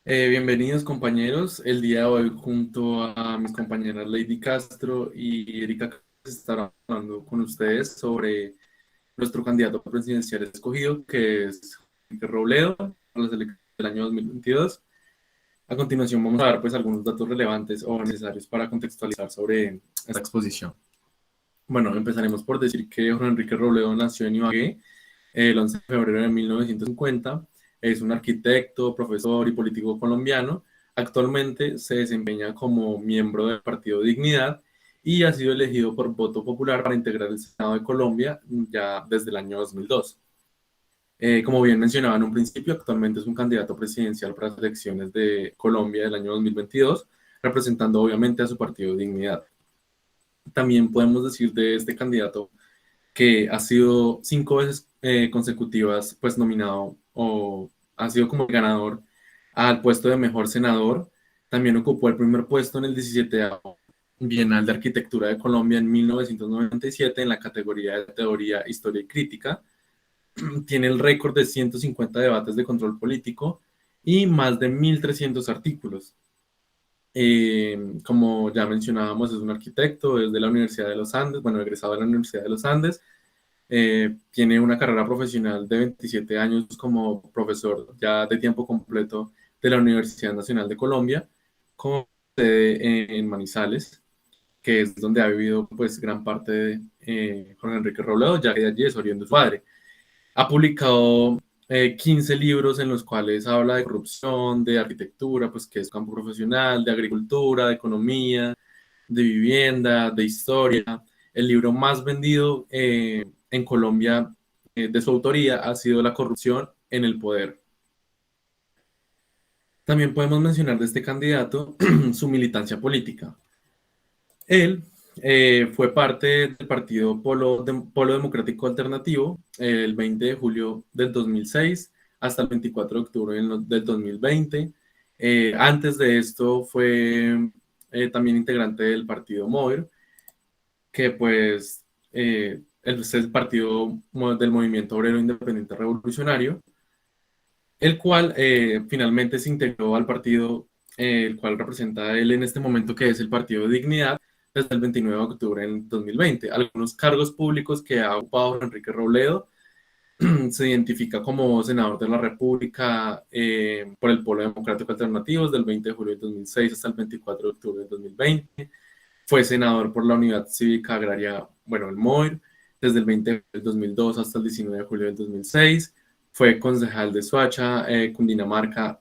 Bienvenidos compañeros. El día de hoy junto a mis compañeras Lady Castro y Erika estarán hablando con ustedes sobre nuestro candidato presidencial escogido, que es Enrique Robledo, a las elecciones del año 2022. A continuación vamos a dar pues algunos datos relevantes o necesarios para contextualizar sobre esta exposición. Bueno, empezaremos por decir que Juan Enrique Robledo nació en Ibagué el 11 de febrero de 1950. Es un arquitecto, profesor y político colombiano. Actualmente se desempeña como miembro del Partido Dignidad y ha sido elegido por voto popular para integrar el Senado de Colombia ya desde el año 2002. Como bien mencionaba en un principio, actualmente es un candidato presidencial para las elecciones de Colombia del año 2022, representando obviamente a su partido Dignidad. También podemos decir de este candidato que ha sido 5 veces consecutivas pues nominado o ha sido como ganador al puesto de mejor senador. También ocupó el primer puesto en el 17 Bienal de Arquitectura de Colombia en 1997 en la categoría de Teoría, Historia y Crítica. Tiene el récord de 150 debates de control político y más de 1.300 artículos. Como ya mencionábamos, es un arquitecto, es de la Universidad de los Andes, bueno, egresado de la Universidad de los Andes. Tiene una carrera profesional de 27 años como profesor ya de tiempo completo de la Universidad Nacional de Colombia, con sede en Manizales, que es donde ha vivido pues gran parte de Juan Enrique Robledo, ya que de allí es oriundo su padre. Ha publicado 15 libros en los cuales habla de corrupción, de arquitectura, pues que es campo profesional, de agricultura, de economía, de vivienda, de historia. El libro más vendido en Colombia de su autoría ha sido La corrupción en el poder. También podemos mencionar de este candidato su militancia política. Él fue parte del partido Polo Democrático Alternativo el 20 de julio del 2006 hasta el 24 de octubre del 2020. Antes de esto fue también integrante del partido MOVER, que pues es el partido del Movimiento Obrero Independiente Revolucionario, el cual finalmente se integró al partido, el cual representa a él en este momento, que es el Partido de Dignidad, desde el 29 de octubre del 2020. Algunos cargos públicos que ha ocupado Enrique Robledo: se identifica como senador de la República por el Polo Democrático Alternativo desde el 20 de julio del 2006 hasta el 24 de octubre del 2020. Fue senador por la Unidad Cívica Agraria, bueno, el MOIR, desde el 20 del 2002 hasta el 19 de julio del 2006. Fue concejal de Soacha, Cundinamarca,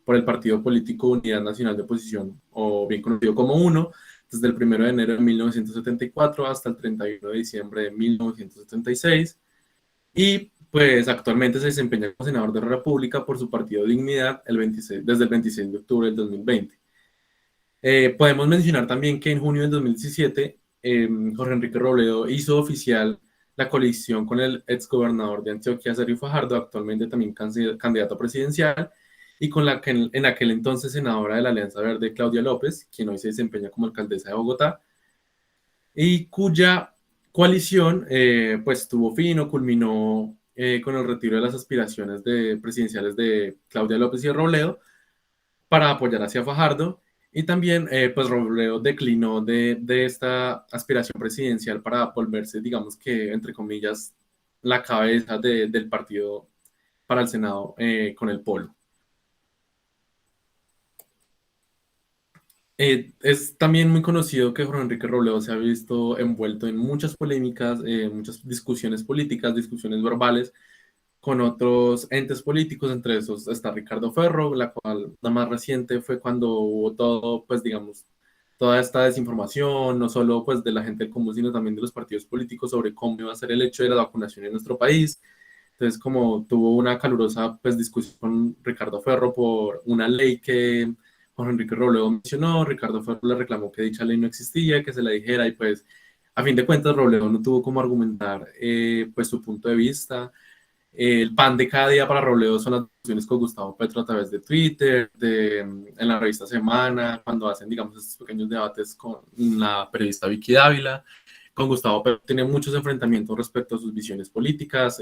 por el partido político Unidad Nacional de Oposición, o bien conocido como UNO, desde el 1 de enero de 1974 hasta el 31 de diciembre de 1976. Y pues actualmente se desempeña como senador de la República por su partido Dignidad desde el 26 de octubre del 2020. Podemos mencionar también que en junio del 2017, Jorge Enrique Robledo hizo oficial la coalición con el exgobernador de Antioquia, Sergio Fajardo, actualmente también candidato presidencial, y con la que en aquel entonces senadora de la Alianza Verde, Claudia López, quien hoy se desempeña como alcaldesa de Bogotá, y cuya coalición pues tuvo fin o culminó con el retiro de las aspiraciones presidenciales de Claudia López y de Robledo para apoyar hacia Fajardo. Y también, pues Robledo declinó de esta aspiración presidencial para volverse, digamos que, entre comillas, la cabeza del partido para el Senado con el Polo. Es también muy conocido que Juan Enrique Robledo se ha visto envuelto en muchas polémicas, muchas discusiones políticas, discusiones verbales con otros entes políticos. Entre esos está Ricardo Ferro, la cual la más reciente fue cuando hubo todo, pues digamos, toda esta desinformación, no solo pues de la gente común, sino también de los partidos políticos sobre cómo iba a ser el hecho de la vacunación en nuestro país. Entonces, como tuvo una calurosa pues discusión con Ricardo Ferro por una ley que Juan Enrique Robledo mencionó, Ricardo Ferro le reclamó que dicha ley no existía, que se la dijera, y pues a fin de cuentas Robledo no tuvo cómo argumentar pues su punto de vista. El pan de cada día para Robledo son las discusiones con Gustavo Petro a través de Twitter, en la revista Semana, cuando hacen, digamos, estos pequeños debates con la periodista Vicky Dávila. Con Gustavo Petro tiene muchos enfrentamientos respecto a sus visiones políticas.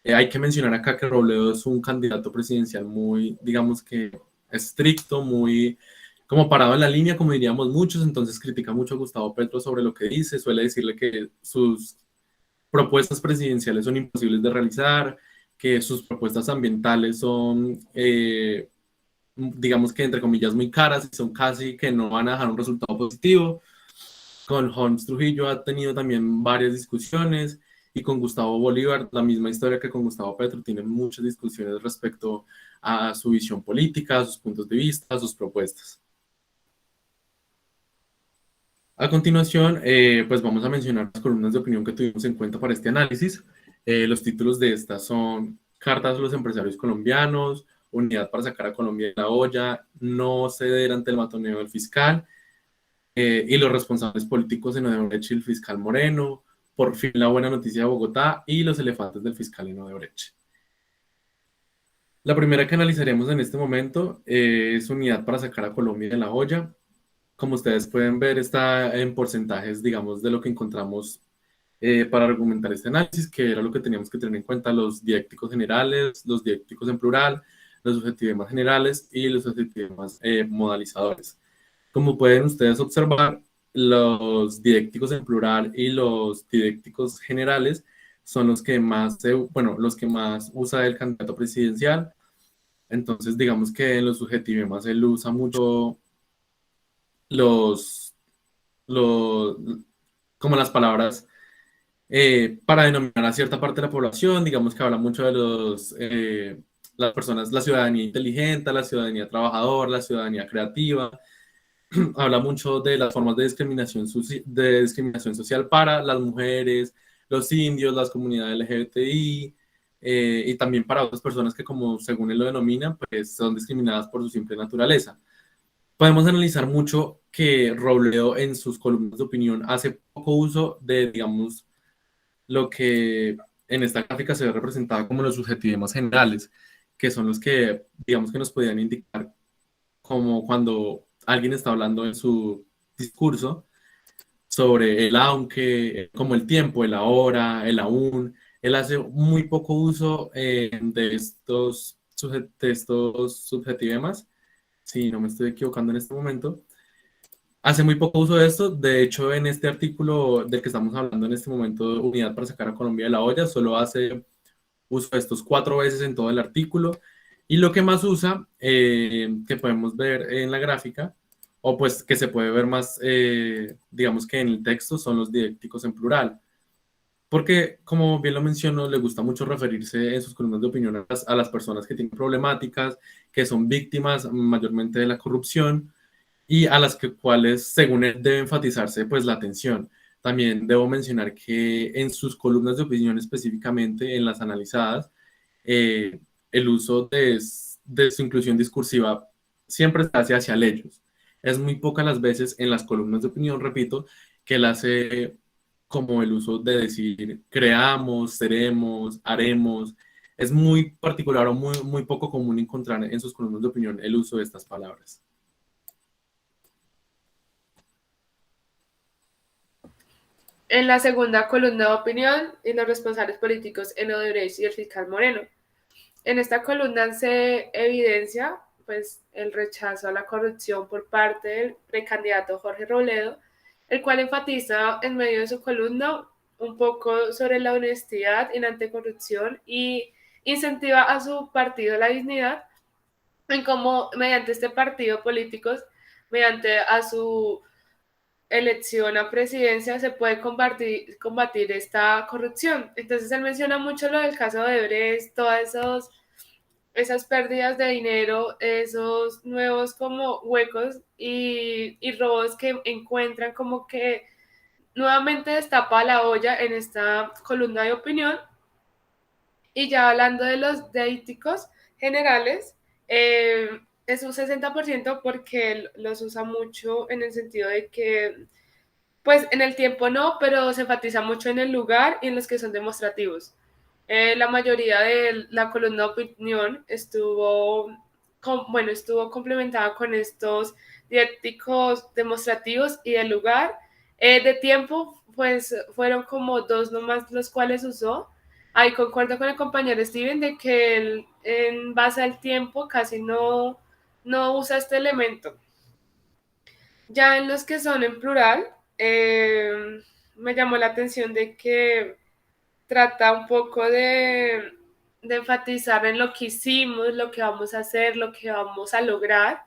Hay que mencionar acá que Robledo es un candidato presidencial muy, digamos que estricto, muy como parado en la línea, como diríamos muchos, entonces critica mucho a Gustavo Petro sobre lo que dice, suele decirle que sus propuestas presidenciales son imposibles de realizar, que sus propuestas ambientales son, digamos que entre comillas, muy caras y son casi que no van a dejar un resultado positivo. Con Holmes Trujillo ha tenido también varias discusiones y con Gustavo Bolívar, la misma historia que con Gustavo Petro, tiene muchas discusiones respecto a su visión política, a sus puntos de vista, a sus propuestas. A continuación, pues vamos a mencionar las columnas de opinión que tuvimos en cuenta para este análisis. Los títulos de estas son Cartas a los empresarios colombianos, Unidad para sacar a Colombia de la olla, No ceder ante el matoneo del fiscal, y los responsables políticos en Odebrecht y el fiscal Moreno, Por fin la buena noticia de Bogotá y los elefantes del fiscal en Odebrecht. La primera que analizaremos en este momento es Unidad para sacar a Colombia de la olla. Como ustedes pueden ver, está en porcentajes, digamos, de lo que encontramos para argumentar este análisis, que era lo que teníamos que tener en cuenta: los diécticos generales, los diécticos en plural, los subjetivemas generales y los subjetivemas modalizadores. Como pueden ustedes observar, los diécticos en plural y los diécticos generales son los que más, bueno, los que más usa el candidato presidencial. Entonces, digamos que en los subjetivemas él usa mucho los, los como las palabras para denominar a cierta parte de la población. Digamos que habla mucho de las personas, la ciudadanía inteligente, la ciudadanía trabajadora, la ciudadanía creativa. Habla mucho de las formas de discriminación social para las mujeres, los indios, las comunidades LGBTI, y también para otras personas que, como según él lo denomina, pues son discriminadas por su simple naturaleza. Podemos analizar mucho que Robledo en sus columnas de opinión hace poco uso de, digamos, lo que en esta gráfica se ve representado como los subjetivismos generales, que son los que, digamos, que nos podían indicar como cuando alguien está hablando en su discurso sobre el aunque, como el tiempo, el ahora, el aún. Él hace muy poco uso de estos subjetivemas, si no me estoy equivocando en este momento. Hace muy poco uso de esto. De hecho, en este artículo del que estamos hablando en este momento, Unidad para sacar a Colombia de la olla, solo hace uso de estos 4 veces en todo el artículo. Y lo que más usa, que podemos ver en la gráfica, o pues que se puede ver más, digamos que en el texto, son los diécticos en plural. Porque, como bien lo menciono, le gusta mucho referirse en sus columnas de opinión a las personas que tienen problemáticas, que son víctimas mayormente de la corrupción y a las cuales, según él, debe enfatizarse pues la atención. También debo mencionar que en sus columnas de opinión, específicamente en las analizadas, el uso de su inclusión discursiva siempre se hace hacia ellos. Es muy pocas las veces en las columnas de opinión, repito, que él hace como el uso de decir creamos, seremos, haremos. Es muy particular o muy poco común encontrar en sus columnas de opinión el uso de estas palabras. En la segunda columna de opinión, y los responsables políticos en Odebrecht y el fiscal Moreno. En esta columna se evidencia pues, el rechazo a la corrupción por parte del precandidato Jorge Robledo, el cual enfatiza en medio de su columna un poco sobre la honestidad y la anticorrupción y incentiva a su partido La Dignidad en cómo mediante este partido políticos, mediante a su elección a presidencia se puede combatir esta corrupción. Entonces él menciona mucho lo del caso de Brecht, todas esas pérdidas de dinero, esos nuevos como huecos y robos que encuentran, como que nuevamente destapa la olla en esta columna de opinión. Y ya hablando de los deíticos generales, es un 60% porque él los usa mucho en el sentido de que pues en el tiempo no, pero se enfatiza mucho en el lugar y en los que son demostrativos. La mayoría de la columna de opinión estuvo complementada con estos diéticos demostrativos y del lugar. De tiempo, pues fueron como dos nomás los cuales usó. ahí concuerdo con el compañero Steven de que él, en base al tiempo, casi no usa este elemento. Ya en los que son en plural, me llamó la atención de que trata un poco de enfatizar en lo que hicimos, lo que vamos a hacer, lo que vamos a lograr,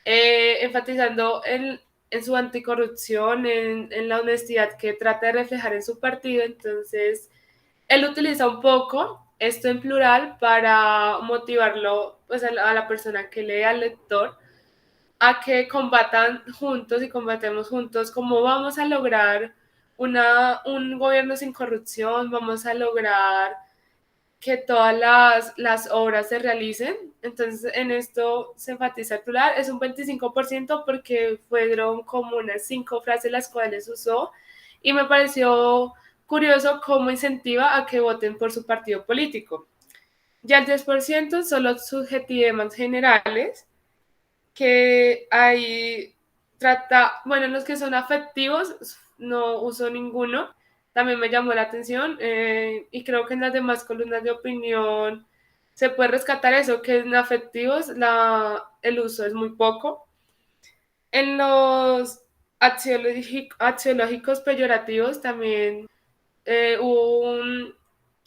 enfatizando en su anticorrupción, en la honestidad que trata de reflejar en su partido. Entonces, él utiliza un poco esto en plural para motivarlo, pues, a la persona que lee, al lector, a que combatan juntos y combatemos juntos cómo vamos a lograr un gobierno sin corrupción, vamos a lograr que todas las obras se realicen. Entonces, en esto se enfatiza el plural. Es un 25% porque fueron como unas 5 frases las cuales usó y me pareció curioso cómo incentiva a que voten por su partido político. Ya el 10% son los subjetivemas generales, que ahí trata, bueno, los que son afectivos no uso ninguno, también me llamó la atención, y creo que en las demás columnas de opinión se puede rescatar eso, que en afectivos el uso es muy poco. En los axiológicos peyorativos también hubo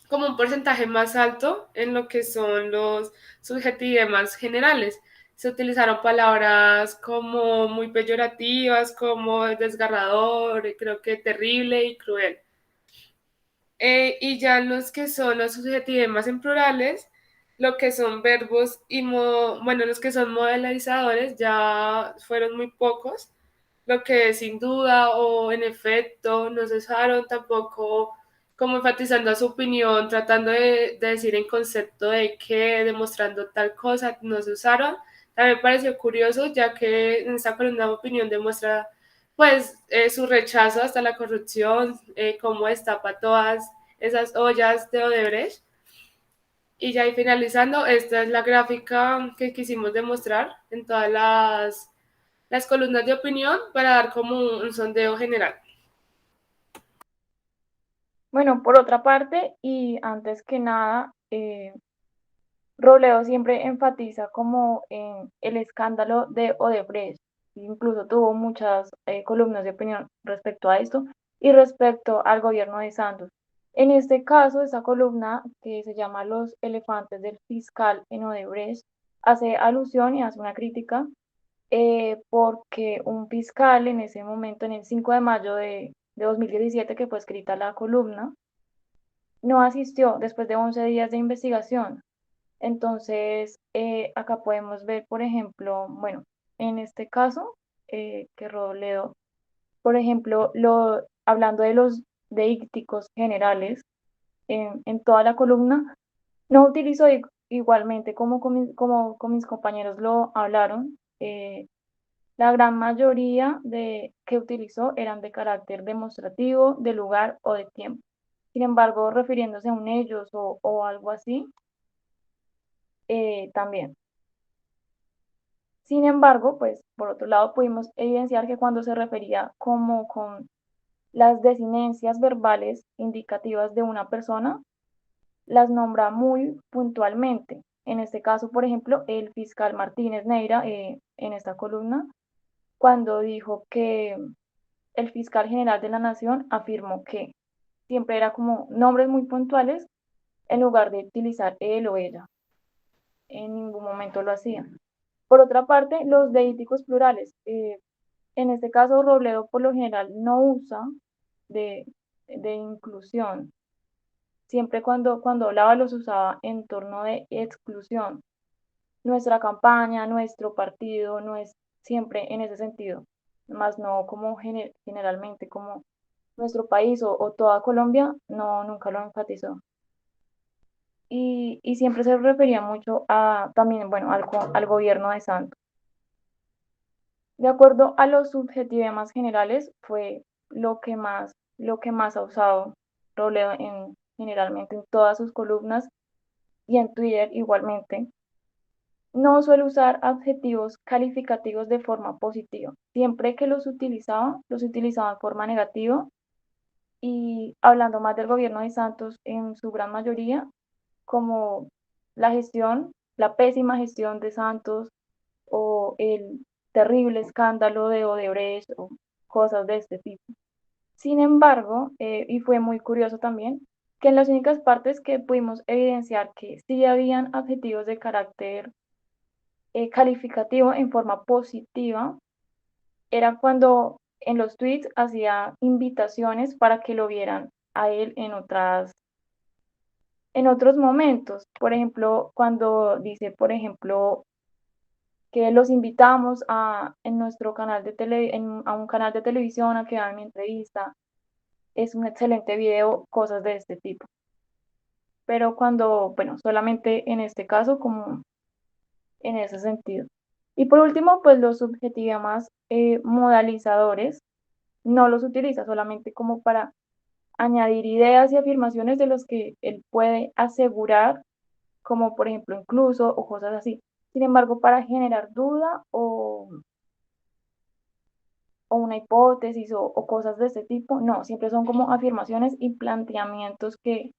como un porcentaje más alto en lo que son los subjetivemas generales. Se utilizaron palabras como muy peyorativas, como desgarrador, creo que terrible y cruel. Y ya los que son los subjetivemas en plurales, lo que son verbos y bueno, los que son modelizadores ya fueron muy pocos, lo que sin duda o en efecto no se usaron tampoco, como enfatizando su opinión, tratando de decir en concepto de que, demostrando tal cosa, no se usaron. También me pareció curioso, ya que en esta columna de opinión demuestra pues su rechazo hasta la corrupción, cómo destapa todas esas ollas de Odebrecht. Y ya ahí finalizando, esta es la gráfica que quisimos demostrar en todas las columnas de opinión para dar como un sondeo general. Bueno, por otra parte, y antes que nada, Robledo siempre enfatiza como en el escándalo de Odebrecht. Incluso tuvo muchas columnas de opinión respecto a esto y respecto al gobierno de Santos. En este caso, esa columna que se llama Los elefantes del fiscal en Odebrecht hace alusión y hace una crítica, porque un fiscal en ese momento, en el 5 de mayo de 2017, que fue escrita la columna, no asistió después de 11 días de investigación. Entonces, acá podemos ver, por ejemplo, bueno, en este caso, que Robledo, por ejemplo, hablando de los deícticos generales, en toda la columna, no utilizo igualmente como con mis compañeros lo hablaron. La gran mayoría de que utilizó eran de carácter demostrativo, de lugar o de tiempo. Sin embargo, refiriéndose a un ellos o algo así, también. Sin embargo, pues por otro lado pudimos evidenciar que cuando se refería como con las desinencias verbales indicativas de una persona, las nombra muy puntualmente. En este caso, por ejemplo, el fiscal Martínez Neira, en esta columna, cuando dijo que el fiscal general de la Nación afirmó que siempre era como nombres muy puntuales en lugar de utilizar él o ella. En ningún momento lo hacían. Por otra parte, los deíticos plurales. En este caso, Robledo por lo general no usa de, de inclusión. Siempre cuando hablaba los usaba en torno de exclusión. Nuestra campaña, nuestro partido, no es siempre en ese sentido, más no como generalmente como nuestro país o toda Colombia, no, nunca lo enfatizó. Y siempre se refería mucho a también, bueno, al gobierno de Santos. De acuerdo a los subjetivemas generales, fue lo que más ha usado Robledo generalmente en todas sus columnas y en Twitter igualmente. No suele usar adjetivos calificativos de forma positiva. Siempre que los utilizaba en forma negativa, y hablando más del gobierno de Santos en su gran mayoría, como la gestión, la pésima gestión de Santos o el terrible escándalo de Odebrecht o cosas de este tipo. Sin embargo, y fue muy curioso también, que en las únicas partes que pudimos evidenciar que sí habían adjetivos de carácter calificativo en forma positiva, era cuando en los tweets hacía invitaciones para que lo vieran a él en otros momentos. Por ejemplo, cuando dice, por ejemplo, que los invitamos en nuestro canal de a un canal de televisión a que vean mi entrevista. Es un excelente video, cosas de este tipo. Pero cuando, bueno, solamente en este caso, como en ese sentido. Y por último, pues los subjetivismos modalizadores no los utiliza solamente como para añadir ideas y afirmaciones de los que él puede asegurar, como por ejemplo incluso o cosas así. Sin embargo, para generar duda o una hipótesis o cosas de este tipo, no, siempre son como afirmaciones y planteamientos que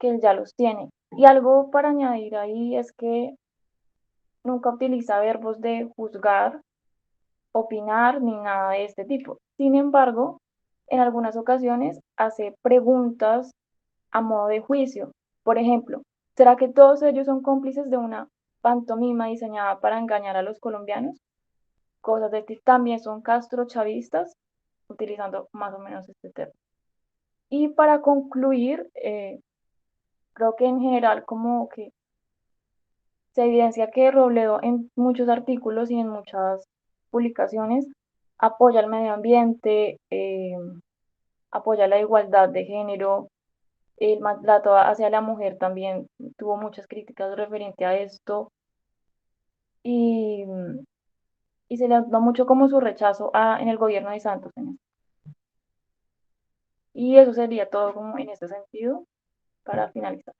él ya los tiene. Y algo para añadir ahí es que nunca utiliza verbos de juzgar, opinar ni nada de este tipo. Sin embargo, en algunas ocasiones hace preguntas a modo de juicio. Por ejemplo, ¿será que todos ellos son cómplices de una pantomima diseñada para engañar a los colombianos? Cosas de este también son castrochavistas, utilizando más o menos este término. Y para concluir, creo que en general como que se evidencia que Robledo en muchos artículos y en muchas publicaciones apoya el medio ambiente, apoya la igualdad de género, el maltrato hacia la mujer también tuvo muchas críticas referente a esto y, y se le notó mucho como su rechazo en el gobierno de Santos. Y eso sería todo como en este sentido para finalizar.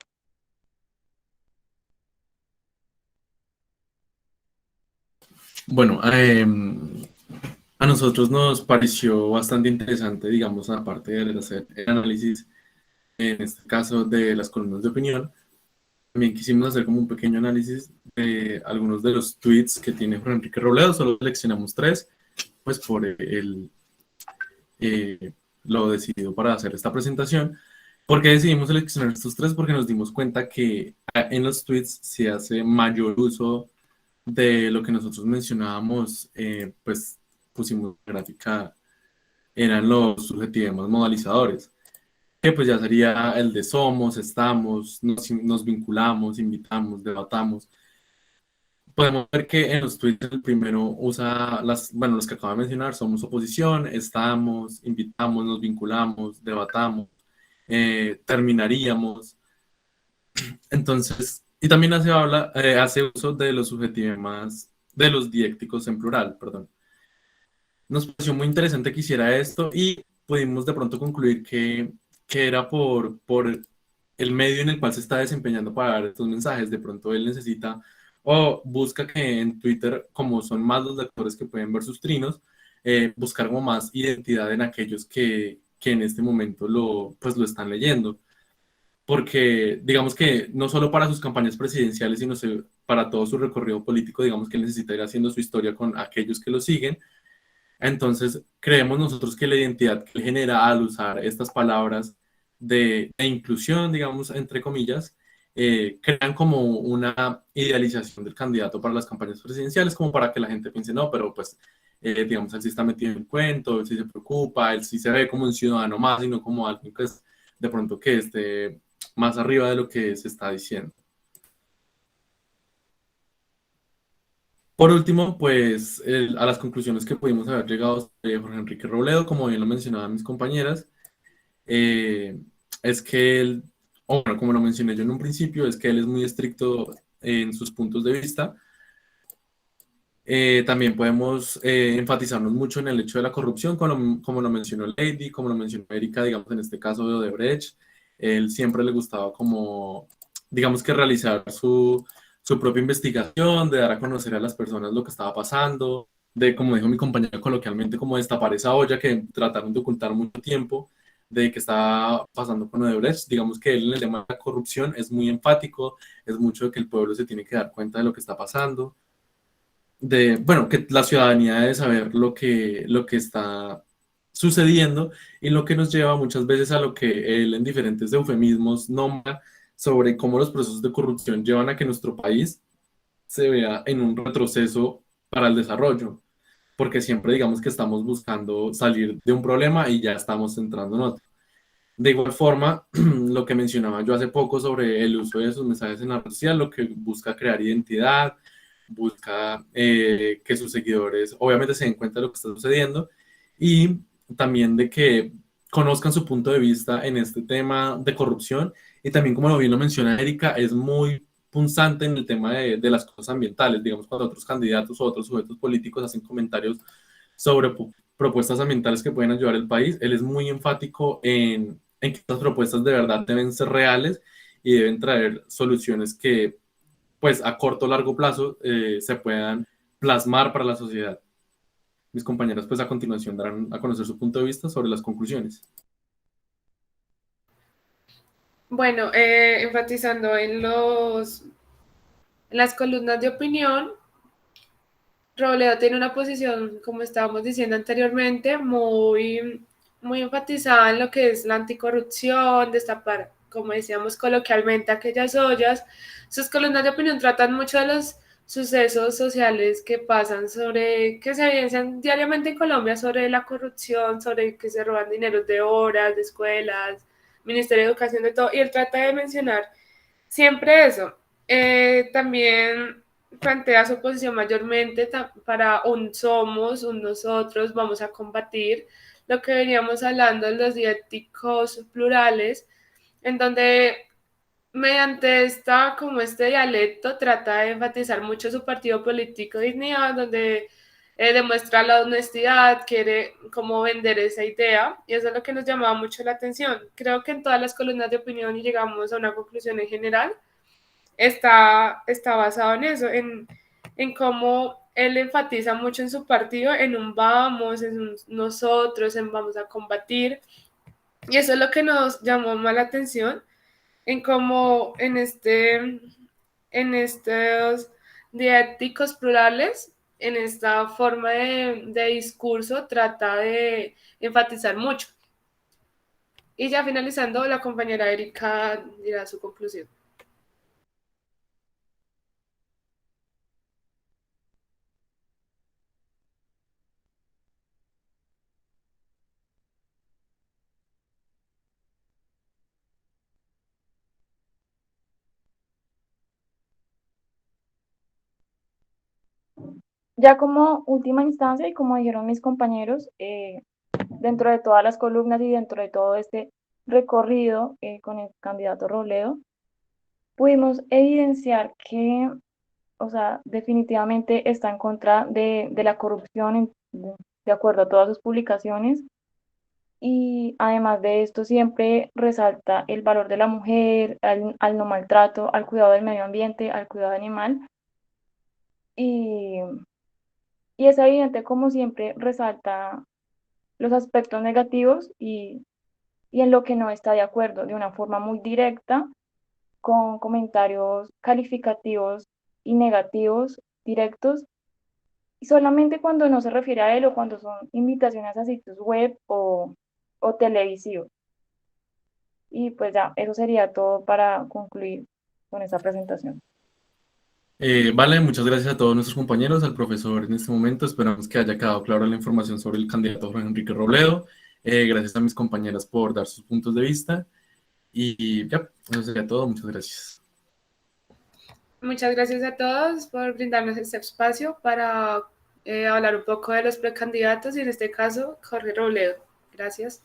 Bueno, a nosotros nos pareció bastante interesante, digamos, aparte de hacer el análisis, en este caso de las columnas de opinión, también quisimos hacer como un pequeño análisis de algunos de los tweets que tiene Juan Enrique Robledo. Solo seleccionamos 3, pues por lo decidido para hacer esta presentación. ¿Por qué decidimos seleccionar estos 3? Porque nos dimos cuenta que en los tweets se hace mayor uso de lo que nosotros mencionábamos, pues pusimos gráfica, eran los subjetivismos modalizadores, que pues ya sería el de somos, estamos, nos vinculamos, invitamos, debatamos. Podemos ver que en los tweets el primero usa bueno, los que acabo de mencionar, somos oposición, estamos, invitamos, nos vinculamos, debatamos, terminaríamos. Entonces, y también hace uso de los subjetivismos, de los diécticos en plural, perdón. Nos pareció muy interesante que hiciera esto y pudimos de pronto concluir que era por el medio en el cual se está desempeñando para dar estos mensajes. De pronto él necesita o busca que en Twitter, como son más los lectores que pueden ver sus trinos, buscar como más identidad en aquellos que en este momento pues lo están leyendo. Porque digamos que no solo para sus campañas presidenciales, sino para todo su recorrido político, digamos que él necesita ir haciendo su historia con aquellos que lo siguen. Entonces, creemos nosotros que la identidad que él genera al usar estas palabras de inclusión, digamos, entre comillas, crean como una idealización del candidato para las campañas presidenciales, como para que la gente piense, no, pero pues, digamos, él sí está metido en el cuento, él sí se preocupa, él sí se ve como un ciudadano más, y no como alguien que es de pronto que esté más arriba de lo que se está diciendo. Por último, pues a las conclusiones que pudimos haber llegado de Jorge Enrique Robledo, como bien lo mencionaban mis compañeras, es que él, o bueno, como lo mencioné yo en un principio, es que él es muy estricto en sus puntos de vista. También podemos enfatizarnos mucho en el hecho de la corrupción, como lo mencionó Lady, como lo mencionó Erika, digamos, en este caso de Odebrecht. Él siempre le gustaba como, digamos que realizar su propia investigación, de dar a conocer a las personas lo que estaba pasando, de, como dijo mi compañera coloquialmente, como destapar esa olla que trataron de ocultar mucho tiempo, de qué está pasando con Odebrecht. Digamos que él en el tema de la corrupción es muy enfático, es mucho de que el pueblo se tiene que dar cuenta de lo que está pasando, bueno, que la ciudadanía debe saber lo que está sucediendo y lo que nos lleva muchas veces a lo que él en diferentes eufemismos nombra sobre cómo los procesos de corrupción llevan a que nuestro país se vea en un retroceso para el desarrollo, porque siempre digamos que estamos buscando salir de un problema y ya estamos entrando en otro. De igual forma, lo que mencionaba yo hace poco sobre el uso de sus mensajes en la red social, lo que busca crear identidad, busca que sus seguidores obviamente se den cuenta de lo que está sucediendo y también de que conozcan su punto de vista en este tema de corrupción y también como lo bien lo menciona Erika, es muy punzante en el tema de las cosas ambientales, digamos cuando otros candidatos o otros sujetos políticos hacen comentarios sobre propuestas ambientales que pueden ayudar al país, él es muy enfático en que estas propuestas de verdad deben ser reales y deben traer soluciones que pues a corto o largo plazo se puedan plasmar para la sociedad. Mis compañeras pues a continuación darán a conocer su punto de vista sobre las conclusiones. Bueno, enfatizando en las columnas de opinión, Robledo tiene una posición, como estábamos diciendo anteriormente, muy enfatizada en lo que es la anticorrupción, destapar, como decíamos coloquialmente, aquellas ollas. Sus columnas de opinión tratan mucho de los sucesos sociales que pasan que se evidencian diariamente en Colombia sobre la corrupción, sobre que se roban dineros de obras, de escuelas, Ministerio de Educación, de todo, y él trata de mencionar siempre eso. También plantea su posición mayormente para un somos, un nosotros, vamos a combatir lo que veníamos hablando en los dialécticos plurales, en donde mediante como este dialecto trata de enfatizar mucho su partido político Dignidad, donde demuestra la honestidad, quiere como vender esa idea, y eso es lo que nos llamaba mucho la atención. Creo que en todas las columnas de opinión y llegamos a una conclusión en general, está basado en eso, en cómo él enfatiza mucho en su partido, en un vamos, en un nosotros, en vamos a combatir, y eso es lo que nos llamó más la atención, en cómo en estos dialécticos plurales, en esta forma de discurso, trata de enfatizar mucho. Y ya finalizando, la compañera Erika dirá su conclusión. Ya como última instancia y como dijeron mis compañeros, dentro de todas las columnas y dentro de todo este recorrido con el candidato Robledo, pudimos evidenciar que, o sea, definitivamente está en contra de la corrupción de acuerdo a todas sus publicaciones. Y además de esto, siempre resalta el valor de la mujer, al no maltrato, al cuidado del medio ambiente, al cuidado animal. Y, y es evidente, como siempre, resalta los aspectos negativos y en lo que no está de acuerdo, de una forma muy directa, con comentarios calificativos y negativos directos, y solamente cuando no se refiere a él o cuando son invitaciones a sitios web o televisivos. Y pues ya, eso sería todo para concluir con esta presentación. Vale, muchas gracias a todos nuestros compañeros, al profesor en este momento. Esperamos que haya quedado clara la información sobre el candidato Jorge Enrique Robledo. Gracias a mis compañeras por dar sus puntos de vista. Y ya, eso sería todo. Muchas gracias. Muchas gracias a todos por brindarnos este espacio para hablar un poco de los precandidatos y en este caso Jorge Robledo. Gracias.